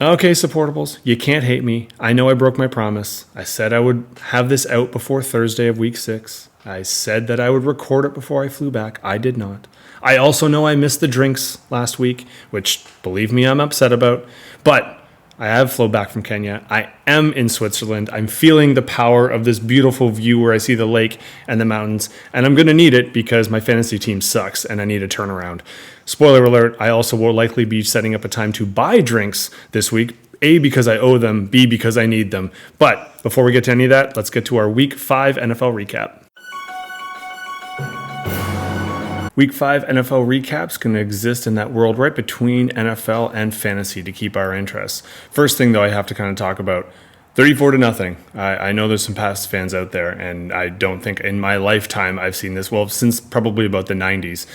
Okay, supportables, you can't hate me. I know I broke my promise. I said I would have this out before Thursday of week 6. I said that I would record it before I flew back. I did not. I also know I missed the drinks last week, which, believe me, I'm upset about. But I have flown back from Kenya. I am in Switzerland. I'm feeling the power of this beautiful view where I see the lake and the mountains, and I'm going to need it because my fantasy team sucks and I need a turnaround. Spoiler alert, I also will likely be setting up a time to buy drinks this week. A, because I owe them, B, because I need them. But before we get to any of that, let's get to our Week 5 NFL recap. Week 5 NFL recaps going to exist in that world right between NFL and fantasy to keep our interests. First thing, though, I have to kind of talk about 34-0. I know there's some past fans out there, and I don't think in my lifetime I've seen this, well, since probably about the 90s.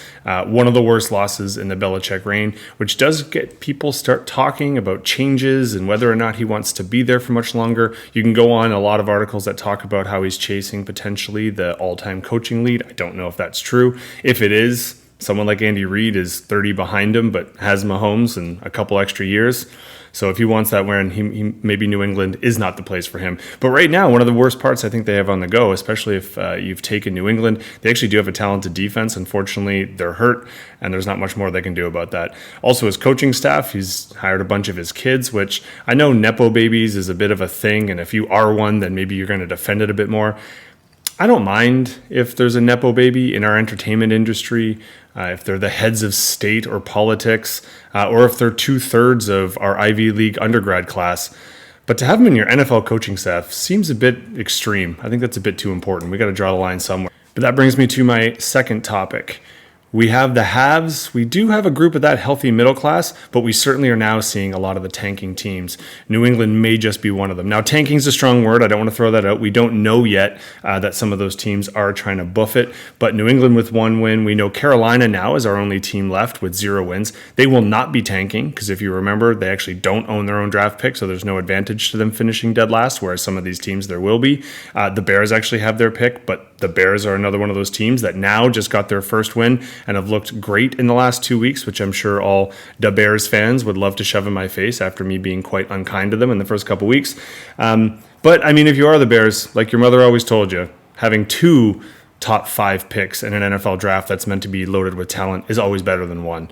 One of the worst losses in the Belichick reign, which does get people start talking about changes and whether or not he wants to be there for much longer. You can go on a lot of articles that talk about how he's chasing potentially the all-time coaching lead. I don't know if that's true. If it is, someone like Andy Reid is 30 behind him, but has Mahomes and a couple extra years. So if he wants that win, he maybe New England is not the place for him. But right now, one of the worst parts I think they have on the go, especially if you've taken New England, they actually do have a talented defense. Unfortunately, they're hurt, and there's not much more they can do about that. Also, his coaching staff, he's hired a bunch of his kids, which I know Nepo babies is a bit of a thing, and if you are one, then maybe you're going to defend it a bit more. I don't mind if there's a Nepo baby in our entertainment industry, if they're the heads of state or politics, or if they're 2/3 of our Ivy League undergrad class. But to have them in your NFL coaching staff seems a bit extreme. I think that's a bit too important. We got to draw the line somewhere. But that brings me to my second topic. We have the haves. We do have a group of that healthy middle class, but we certainly are now seeing a lot of the tanking teams. New England may just be one of them. Now, tanking is a strong word. I don't want to throw that out. We don't know yet that some of those teams are trying to buff it, but New England with 1 win. We know Carolina now is our only team left with 0 wins. They will not be tanking because if you remember, they actually don't own their own draft pick, so there's no advantage to them finishing dead last, whereas some of these teams there will be. The Bears actually have their pick, but the Bears are another one of those teams that now just got their first win and have looked great in the last 2 weeks, which I'm sure all the Bears fans would love to shove in my face after me being quite unkind to them in the first couple weeks. But, I mean, if you are the Bears, like your mother always told you, having 2 top 5 picks in an NFL draft that's meant to be loaded with talent is always better than 1.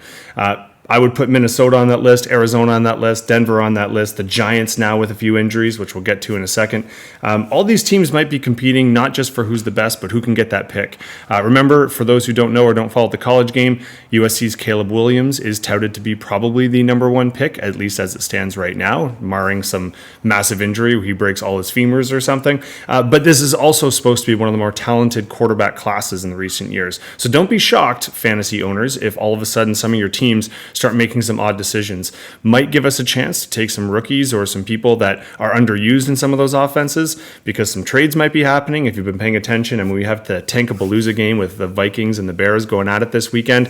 I would put Minnesota on that list, Arizona on that list, Denver on that list, the Giants now with a few injuries, which we'll get to in a second. All these teams might be competing not just for who's the best, but who can get that pick. Remember, for those who don't know or don't follow the college game, USC's Caleb Williams is touted to be probably the number 1 pick, at least as it stands right now, barring some massive injury where he breaks all his femurs or something. But this is also supposed to be one of the more talented quarterback classes in the recent years. So don't be shocked, fantasy owners, if all of a sudden some of your teams start making some odd decisions. Might give us a chance to take some rookies or some people that are underused in some of those offenses because some trades might be happening if you've been paying attention. And we have the Tank-a-Palooza game with the Vikings and the Bears going at it this weekend.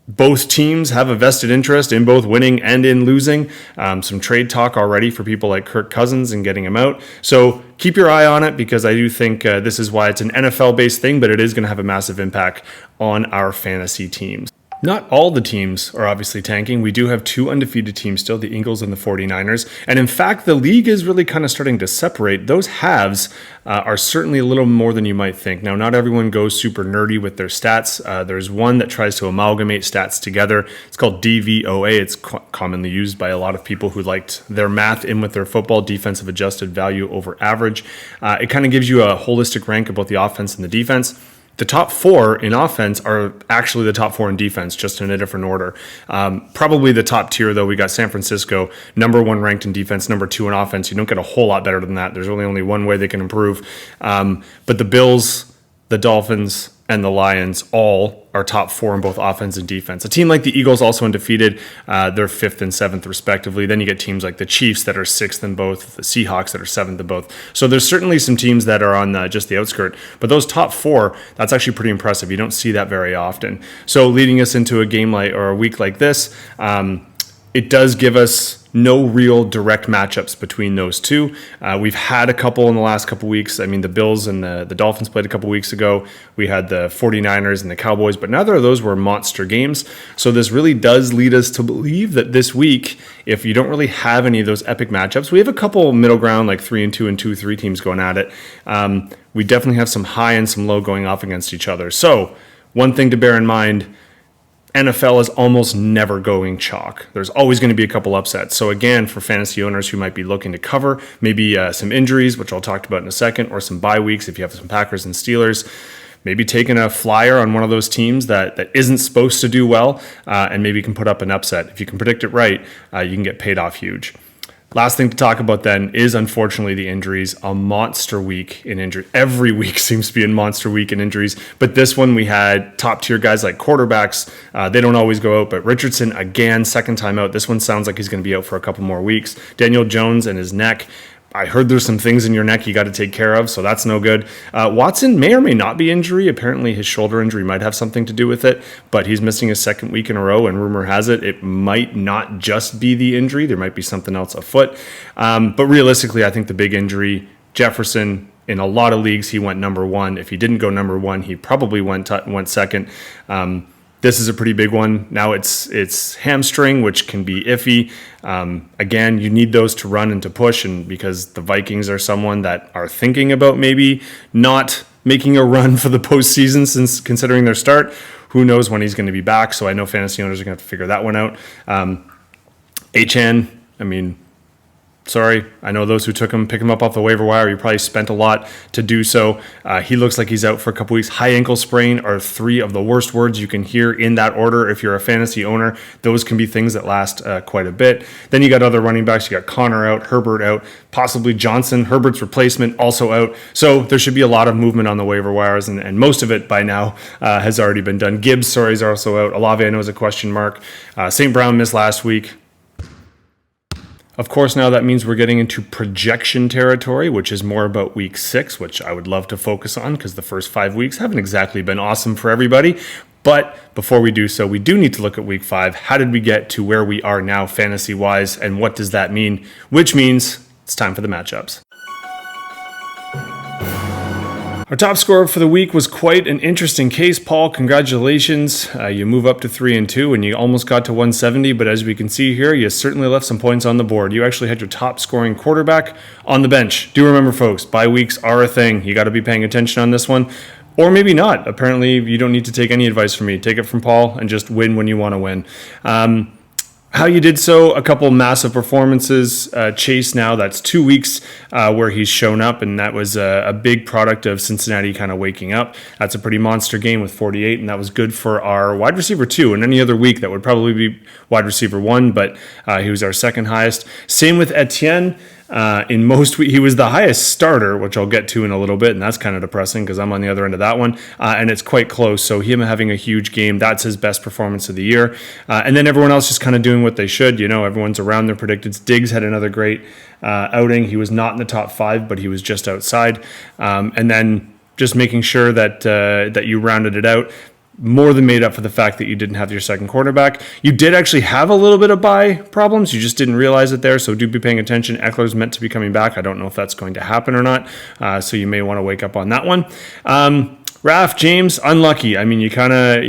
Both teams have a vested interest in both winning and in losing. Some trade talk already for people like Kirk Cousins and getting him out. So keep your eye on it because I do think this is why it's an NFL-based thing, but it is going to have a massive impact on our fantasy teams. Not all the teams are obviously tanking. We do have 2 undefeated teams still, the Eagles and the 49ers. And in fact, the league is really kind of starting to separate. Those halves are certainly a little more than you might think. Now, not everyone goes super nerdy with their stats. There's one that tries to amalgamate stats together. It's called DVOA. It's commonly used by a lot of people who liked their math in with their football, defensive adjusted value over average. It kind of gives you a holistic rank of both the offense and the defense. The top 4 in offense are actually the top 4 in defense, just in a different order. Probably the top tier, though, we got San Francisco, number 1 ranked in defense, number 2 in offense. You don't get a whole lot better than that. There's only one way they can improve. But the Bills, the Dolphins, and the Lions all are top 4 in both offense and defense. A team like the Eagles, also undefeated, they're 5th and 7th respectively. Then you get teams like the Chiefs that are 6th in both, the Seahawks that are 7th in both. So there's certainly some teams that are on just the outskirt. But those top 4, that's actually pretty impressive. You don't see that very often. So leading us into a game like or a week like this, it does give us no real direct matchups between those two. We've had a couple in the last couple weeks. I mean, the Bills and the Dolphins played a couple weeks ago. We had the 49ers and the Cowboys, but neither of those were monster games. So this really does lead us to believe that this week, if you don't really have any of those epic matchups, we have a couple middle ground, like 3-2 and 2-3 teams going at it. We definitely have some high and some low going off against each other. So one thing to bear in mind, NFL is almost never going chalk. There's always going to be a couple upsets. So again, for fantasy owners who might be looking to cover, maybe some injuries, which I'll talk about in a second, or some bye weeks if you have some Packers and Steelers, maybe taking a flyer on one of those teams that isn't supposed to do well, and maybe you can put up an upset. If you can predict it right, you can get paid off huge. Last thing to talk about then is, unfortunately, the injuries. A monster week in injury. Every week seems to be a monster week in injuries. But this one, we had top-tier guys like quarterbacks. They don't always go out. But Richardson, again, second time out. This one sounds like he's going to be out for a couple more weeks. Daniel Jones and his neck. I heard there's some things in your neck you got to take care of, so that's no good. Watson may or may not be injury. Apparently his shoulder injury might have something to do with it, but he's missing a second week in a row, and rumor has it might not just be the injury. There might be something else afoot. But realistically, I think the big injury, Jefferson, in a lot of leagues, he went number one. If he didn't go number one, he probably went second. This is a pretty big one. Now it's hamstring, which can be iffy. Again, you need those to run and to push, and because the Vikings are someone that are thinking about maybe not making a run for the postseason since considering their start. Who knows when he's going to be back? So I know fantasy owners are going to have to figure that one out. Achane, I mean, sorry, I know those who pick him up off the waiver wire, you probably spent a lot to do so. He looks like he's out for a couple weeks. High ankle sprain are three of the worst words you can hear in that order. If you're a fantasy owner, those can be things that last quite a bit. Then you got other running backs. You got Connor out, Herbert out, possibly Johnson, Herbert's replacement, also out. So there should be a lot of movement on the waiver wires, and most of it by now has already been done. Gibbs, is also out. Olave, I know, is a question mark. St. Brown missed last week. Of course, now that means we're getting into projection territory, which is more about week 6, which I would love to focus on because the first 5 weeks haven't exactly been awesome for everybody. But before we do so, we do need to look at week 5. How did we get to where we are now fantasy-wise, and what does that mean? Which means it's time for the matchups. Our top scorer for the week was quite an interesting case. Paul, congratulations. You move up to 3-2 and you almost got to 170, but as we can see here, you certainly left some points on the board. You actually had your top scoring quarterback on the bench. Do remember, folks, bye weeks are a thing. You got to be paying attention on this one. Or maybe not. Apparently, you don't need to take any advice from me. Take it from Paul and just win when you want to win. How you did so, a couple massive performances. Chase now, that's 2 weeks where he's shown up, and that was a big product of Cincinnati kind of waking up. That's a pretty monster game with 48, and that was good for our wide receiver 2. And any other week, that would probably be wide receiver 1, but he was our second highest. Same with Etienne. In most he was the highest starter, which I'll get to in a little bit, and that's kind of depressing because I'm on the other end of that one, and it's quite close. So him having a huge game, that's his best performance of the year. And then everyone else just kind of doing what they should. You know, everyone's around their predicted. Diggs had another great outing. He was not in the top 5, but he was just outside. And then just making sure that you rounded it out. More than made up for the fact that you didn't have your second quarterback. You did actually have a little bit of bye problems. You just didn't realize it there, so do be paying attention. Eckler's meant to be coming back. I don't know if that's going to happen or not, so you may want to wake up on that one. Raf, James, unlucky. I mean, you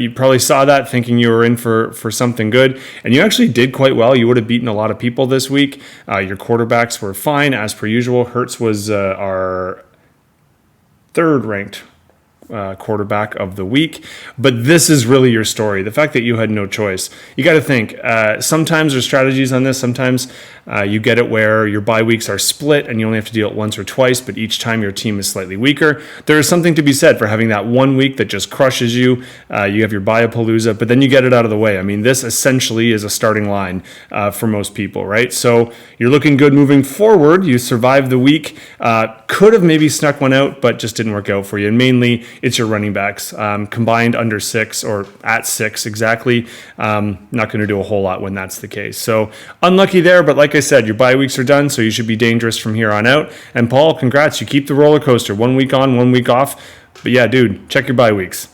probably saw that thinking you were in for something good, and you actually did quite well. You would have beaten a lot of people this week. Your quarterbacks were fine, as per usual. Hurts was our third-ranked quarterback of the week, but this is really your story. The fact that you had no choice. You got to think, sometimes there's strategies on this. Sometimes you get it where your bye weeks are split and you only have to deal it once or twice, but each time your team is slightly weaker. There is something to be said for having that 1 week that just crushes you. You have your bye-a-palooza, but then you get it out of the way. I mean, this essentially is a starting line for most people, right? So you're looking good moving forward. You survived the week. Could have maybe snuck one out, but just didn't work out for you. And mainly, it's your running backs combined under 6 or at 6 exactly. Not going to do a whole lot when that's the case. So unlucky there, but like I said, your bye weeks are done, so you should be dangerous from here on out. And Paul, congrats. You keep the roller coaster. 1 week on, 1 week off. But yeah, dude, check your bye weeks.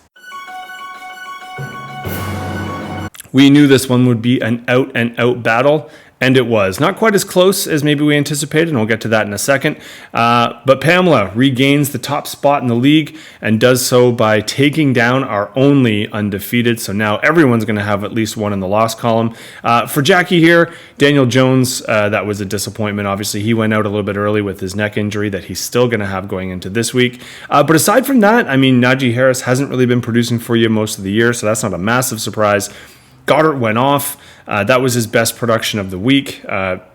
We knew this one would be an out-and-out battle. And it was not quite as close as maybe we anticipated, and we'll get to that in a second. But Pamela regains the top spot in the league and does so by taking down our only undefeated. So now everyone's going to have at least one in the loss column. For Jackie here, Daniel Jones, that was a disappointment. Obviously, he went out a little bit early with his neck injury that he's still going to have going into this week. But aside from that, I mean, Najee Harris hasn't really been producing for you most of the year, so that's not a massive surprise. Goddard went off. That was his best production of the week.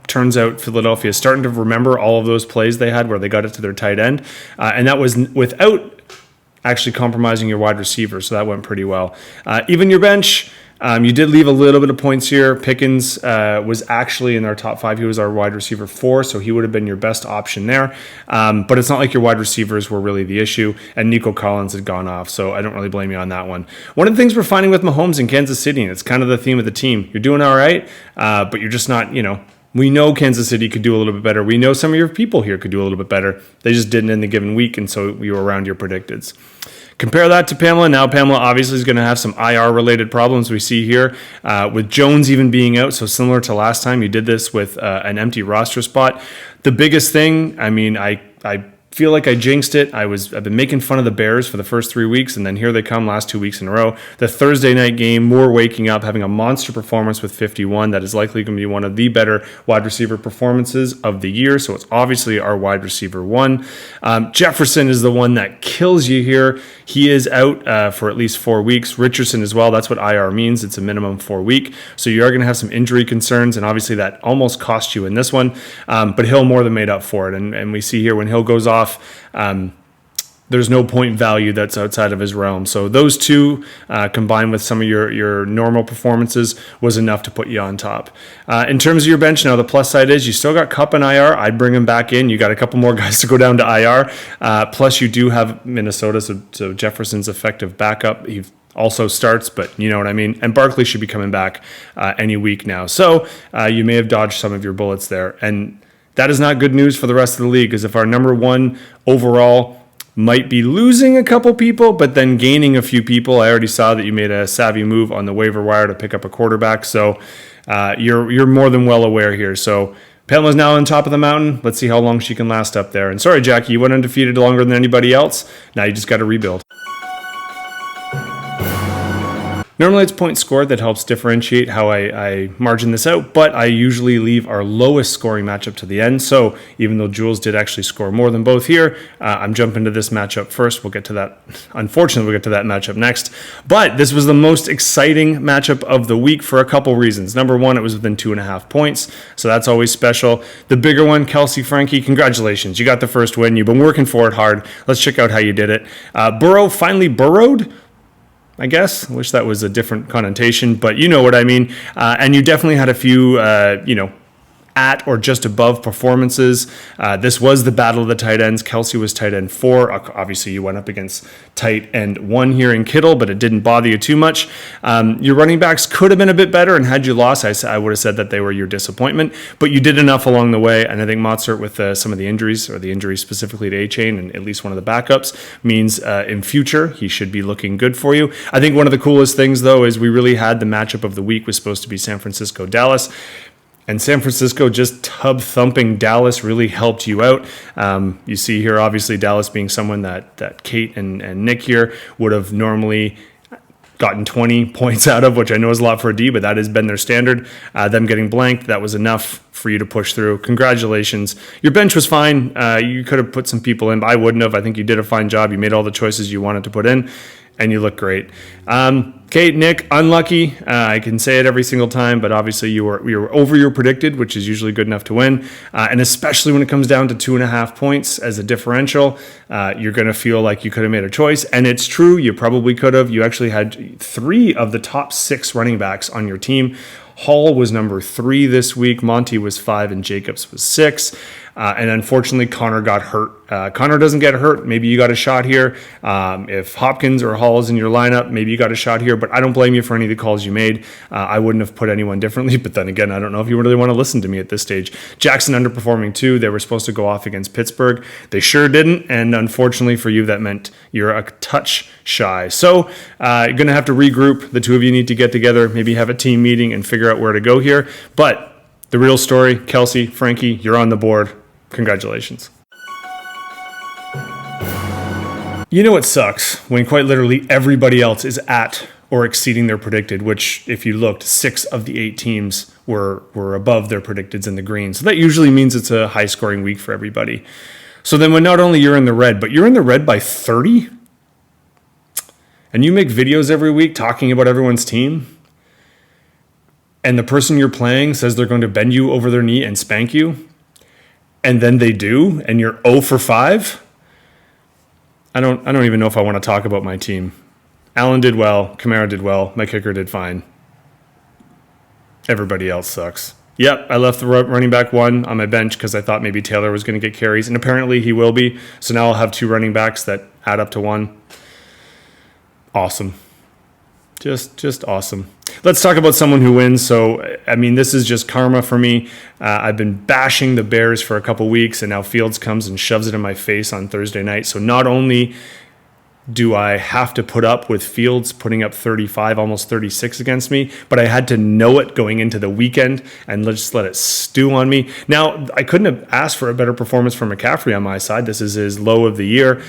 Turns out Philadelphia is starting to remember all of those plays they had where they got it to their tight end. And that was without actually compromising your wide receiver, so that went pretty well. Even your bench, you did leave a little bit of points here. Pickens was actually in our top 5. He was our wide receiver 4, so he would have been your best option there. But it's not like your wide receivers were really the issue, and Nico Collins had gone off, so I don't really blame you on that one. One of the things we're finding with Mahomes in Kansas City, and it's kind of the theme of the team, you're doing all right, but you're just not, we know Kansas City could do a little bit better. We know some of your people here could do a little bit better. They just didn't in the given week, and so we were around your predicteds. Compare that to Pamela. Now Pamela obviously is going to have some IR-related problems we see here, with Jones even being out. So similar to last time, you did this with an empty roster spot. The biggest thing, I mean, I feel like I jinxed it. I've been making fun of the Bears for the first 3 weeks, and then here they come last 2 weeks in a row. The Thursday night game, Moore waking up, having a monster performance with 51. That is likely going to be one of the better wide receiver performances of the year, so it's obviously our wide receiver 1. Jefferson is the one that kills you here. He is out for at least 4 weeks. Richardson as well. That's what IR means. It's a minimum 4 week. So you are going to have some injury concerns, and obviously that almost cost you in this one. But Hill more than made up for it. And we see here when Hill goes off, there's no point value that's outside of his realm. So those two, combined with some of your normal performances, was enough to put you on top. In terms of your bench, now the plus side is you still got Kupp and IR. I'd bring him back in. You got a couple more guys to go down to IR. Plus you do have Minnesota, so Jefferson's effective backup. He also starts, but you know what I mean. And Barkley should be coming back any week now. So you may have dodged some of your bullets there. And that is not good news for the rest of the league, because if our number 1 overall might be losing a couple people, but then gaining a few people. I already saw that you made a savvy move on the waiver wire to pick up a quarterback, so you're more than well aware here. So Pamela's now on top of the mountain. Let's see how long she can last up there. And sorry, Jackie, you went undefeated longer than anybody else. Now you just got to rebuild. Normally it's points scored that helps differentiate how I margin this out, but I usually leave our lowest scoring matchup to the end. So even though Jules did actually score more than both here, I'm jumping to this matchup first. We'll get to that. Unfortunately, we'll get to that matchup next. But this was the most exciting matchup of the week for a couple reasons. Number 1, it was within 2.5 points, so that's always special. The bigger one, Kelsey Frankie, congratulations. You got the first win. You've been working for it hard. Let's check out how you did it. Burrow finally burrowed, I guess. I wish that was a different connotation, but you know what I mean. And you definitely had a few, at or just above performances. This was the battle of the tight ends. Kelsey was tight end 4. Obviously, you went up against tight end 1 here in Kittle, but it didn't bother you too much. Your running backs could have been a bit better, and had you lost, I would have said that they were your disappointment, but you did enough along the way, and I think Mozart, with some of the injuries, or the injuries specifically to A-Chain and at least one of the backups, means in future he should be looking good for you. I think one of the coolest things, though, is we really had the matchup of the week was supposed to be San Francisco-Dallas. And San Francisco just tub-thumping Dallas really helped you out. You see here, obviously, Dallas being someone that Kate and Nick here would have normally gotten 20 points out of, which I know is a lot for a D, but that has been their standard. Them getting blanked, that was enough for you to push through. Congratulations. Your bench was fine. You could have put some people in, but I wouldn't have. I think you did a fine job. You made all the choices you wanted to put in, and you look great. Kate, Nick, unlucky. I can say it every single time, but obviously you were over your predicted, which is usually good enough to win. And especially when it comes down to 2.5 points as a differential, you're going to feel like you could have made a choice. And it's true, you probably could have. You actually had 3 of the top 6 running backs on your team. Hall was number 3 this week. Monty was 5 and Jacobs was 6. And unfortunately, Connor got hurt. Connor doesn't get hurt. Maybe you got a shot here. If Hopkins or Hall is in your lineup, maybe you got a shot here. But I don't blame you for any of the calls you made. I wouldn't have put anyone differently. But then again, I don't know if you really want to listen to me at this stage. Jackson underperforming too. They were supposed to go off against Pittsburgh. They sure didn't. And unfortunately for you, that meant you're a touch shy. So you're going to have to regroup. The two of you need to get together, maybe have a team meeting and figure out where to go here. But The real story, Kelsey, Frankie, you're on the board. Congratulations. You know what sucks? When quite literally everybody else is at or exceeding their predicted, which if you looked, 6 of the 8 teams were above their predicteds in the green. So that usually means it's a high scoring week for everybody. So then when not only you're in the red, but you're in the red by 30, and you make videos every week talking about everyone's team, and the person you're playing says they're going to bend you over their knee and spank you, and then they do, and you're 0 for 5, I don't even know if I want to talk about my team. Allen did well, Kamara did well, my kicker did fine. Everybody else sucks. Yep, I left the running back 1 on my bench because I thought maybe Taylor was going to get carries, and apparently he will be. So now I'll have 2 running backs that add up to 1. Awesome. Just awesome. Let's talk about someone who wins. So, I mean, this is just karma for me. I've been bashing the Bears for a couple weeks, and now Fields comes and shoves it in my face on Thursday night. So not only do I have to put up with Fields putting up 35, almost 36 against me, but I had to know it going into the weekend and just let it stew on me. Now, I couldn't have asked for a better performance from McCaffrey on my side. This is his low of the year.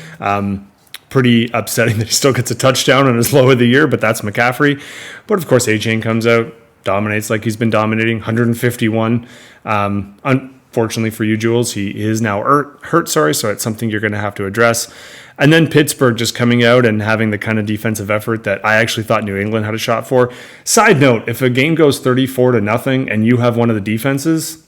Pretty upsetting that he still gets a touchdown on his low of the year, but that's McCaffrey. But of course, A-Chain comes out, dominates like he's been dominating, 151. Unfortunately for you, Jules, he is now hurt, so it's something you're going to have to address. And then Pittsburgh just coming out and having the kind of defensive effort that I actually thought New England had a shot for. Side note, if a game goes 34-0 and you have one of the defenses,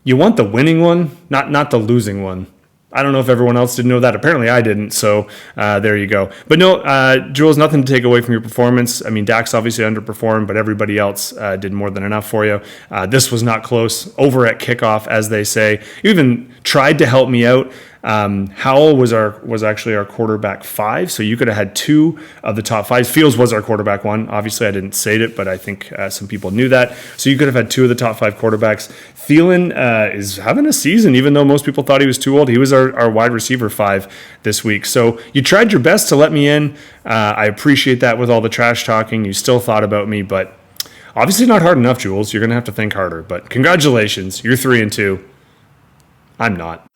you want the winning one, not the losing one. I don't know if everyone else didn't know that. Apparently I didn't, so there you go. But no, Jules, nothing to take away from your performance. I mean, Dak's obviously underperformed, but everybody else did more than enough for you. This was not close. Over at kickoff, as they say. You even tried to help me out. Howell was actually our quarterback 5, so you could have had 2 of the top 5. Fields was our quarterback 1. Obviously, I didn't say it, but I think some people knew that. So you could have had 2 of the top 5 quarterbacks. Thielen is having a season, even though most people thought he was too old. He was our wide receiver 5 this week. So you tried your best to let me in. I appreciate that with all the trash talking. You still thought about me, but obviously not hard enough, Jules. You're going to have to think harder. But congratulations. You're 3-2. I'm not.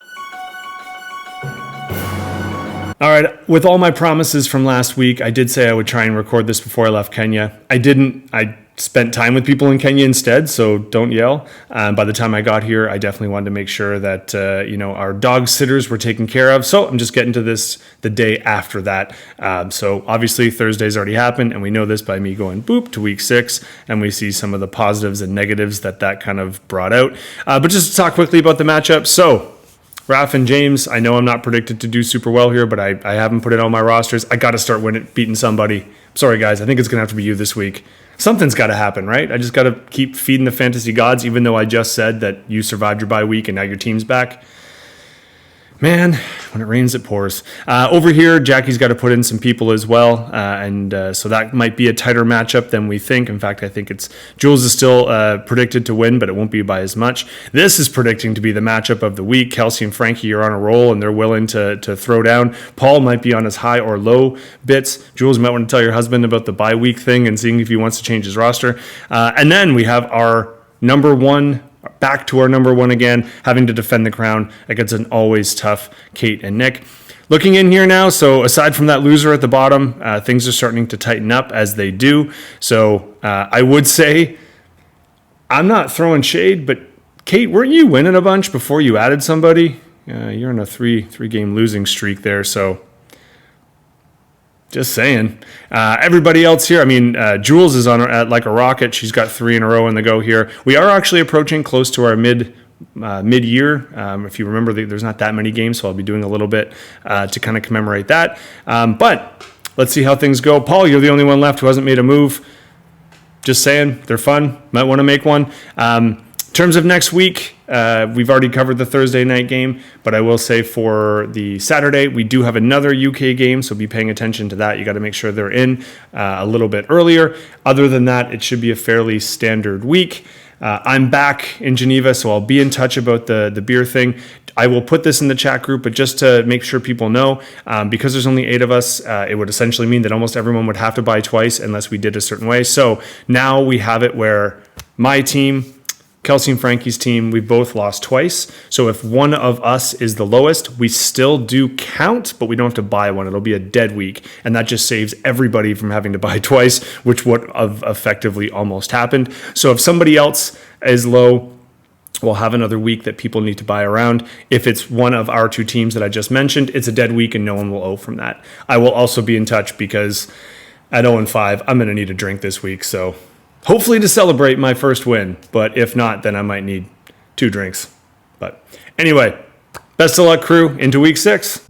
All right, with all my promises from last week, I did say I would try and record this before I left Kenya. I didn't. I spent time with people in Kenya instead, so don't yell. By the time I got here, I definitely wanted to make sure that our dog sitters were taken care of. So I'm just getting to this the day after that. So obviously Thursday's already happened, and we know this by me going boop to week 6, and we see some of the positives and negatives that kind of brought out. But just to talk quickly about the matchup. So Raph and James, I know I'm not predicted to do super well here, but I haven't put it on my rosters. I got to start beating somebody. Sorry, guys. I think it's going to have to be you this week. Something's got to happen, right? I just got to keep feeding the fantasy gods, even though I just said that you survived your bye week and now your team's back. Man, when it rains, it pours. Over here, Jackie's got to put in some people as well, and so that might be a tighter matchup than we think. In fact, I think Jules is still predicted to win, but it won't be by as much. This is predicting to be the matchup of the week. Kelsey and Frankie are on a roll, and they're willing to throw down. Paul might be on his high or low bits. Jules, you might want to tell your husband about the bye week thing and seeing if he wants to change his roster. And then we have our number 1. Back to our number 1 again, having to defend the crown against an always tough Kate and Nick. Looking in here now, so aside from that loser at the bottom, things are starting to tighten up as they do. So I would say I'm not throwing shade, but Kate, weren't you winning a bunch before you added somebody? You're on a three-game losing streak there, so just saying. Everybody else here, I mean, Jules is on at like a rocket. She's got 3 in a row in the go here. We are actually approaching close to our mid-year. If you remember, there's not that many games, so I'll be doing a little bit to kind of commemorate that. But let's see how things go. Paul, you're the only one left who hasn't made a move. Just saying, they're fun. Might want to make one. In terms of next week, we've already covered the Thursday night game, but I will say for the Saturday, we do have another UK game, so be paying attention to that. You got to make sure they're in a little bit earlier. Other than that, it should be a fairly standard week. I'm back in Geneva, so I'll be in touch about the beer thing. I will put this in the chat group, but just to make sure people know, because there's only 8 of us, it would essentially mean that almost everyone would have to buy twice unless we did a certain way. So now we have it where my team Kelsey and Frankie's team, we both lost twice. So if one of us is the lowest, we still do count, but we don't have to buy one. It'll be a dead week. And that just saves everybody from having to buy twice, which would have effectively almost happened. So if somebody else is low, we'll have another week that people need to buy around. If it's one of our two teams that I just mentioned, it's a dead week and no one will owe from that. I will also be in touch because at 0-5, I'm going to need a drink this week. So hopefully to celebrate my first win. But if not, then I might need 2 drinks. But anyway, best of luck, crew, into week 6.